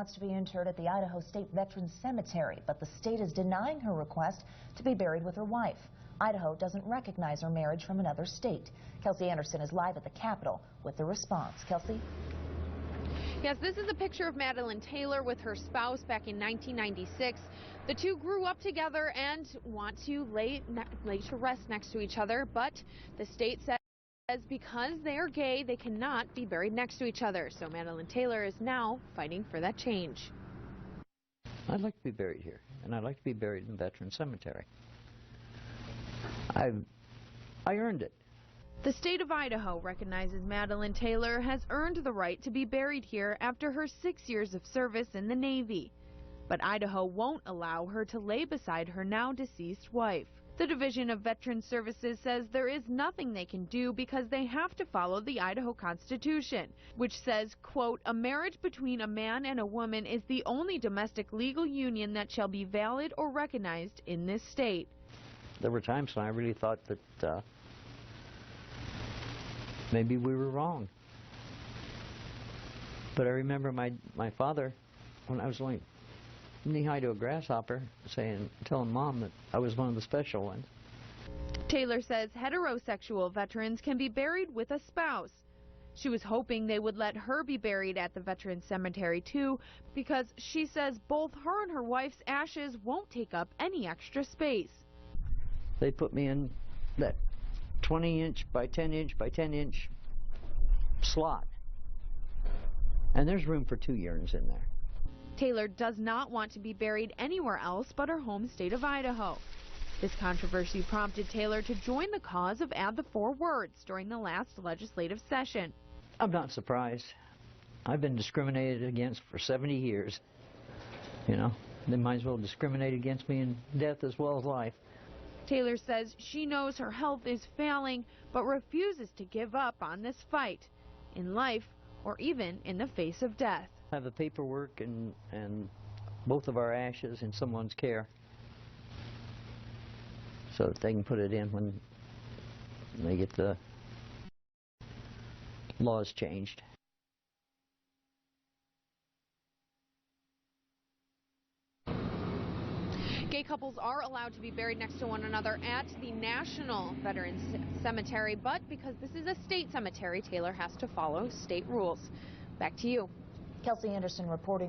wants to be interred at the Idaho State Veterans Cemetery, but the state is denying her request to be buried with her wife. Idaho doesn't recognize her marriage from another state. Kelsey Anderson is live at the Capitol with the response. Kelsey? Yes, this is a picture of Madeline Taylor with her spouse back in 1996. The two grew up together and want to lay to rest next to each other, but the state says because they are gay, they cannot be buried next to each other. So Madeline Taylor is now fighting for that change. I'd like to be buried here, and I'd like to be buried in Veterans Cemetery. I earned it. The state of Idaho recognizes Madeline Taylor has earned the right to be buried here after her 6 years of service in the Navy. But Idaho won't allow her to lay beside her now deceased wife. The Division of Veterans Services says there is nothing they can do because they have to follow the Idaho Constitution, which says, quote, "A marriage between a man and a woman is the only domestic legal union that shall be valid or recognized in this state." There were times when I really thought that maybe we were wrong. But I remember my father, when I was only knee-high to a grasshopper, telling Mom that I was one of the special ones. Taylor says heterosexual veterans can be buried with a spouse. She was hoping they would let her be buried at the Veterans Cemetery too, because she says both her and her wife's ashes won't take up any extra space. They put me in that 20-inch by 10-inch by 10-inch slot, and there's room for 2 urns in there. Taylor does not want to be buried anywhere else but her home state of Idaho. This controversy prompted Taylor to join the cause of Add the 4 Words during the last legislative session. I'm not surprised. I've been discriminated against for 70 years. You know, they might as well discriminate against me in death as well as life. Taylor says she knows her health is failing, but refuses to give up on this fight, in life or even in the face of death. I have the paperwork and both of our ashes in someone's care, so that they can put it in when they get the laws changed. Gay couples are allowed to be buried next to one another at the National Veterans Cemetery, but because this is a state cemetery, Taylor has to follow state rules. Back to you. Kelsey Anderson reporting.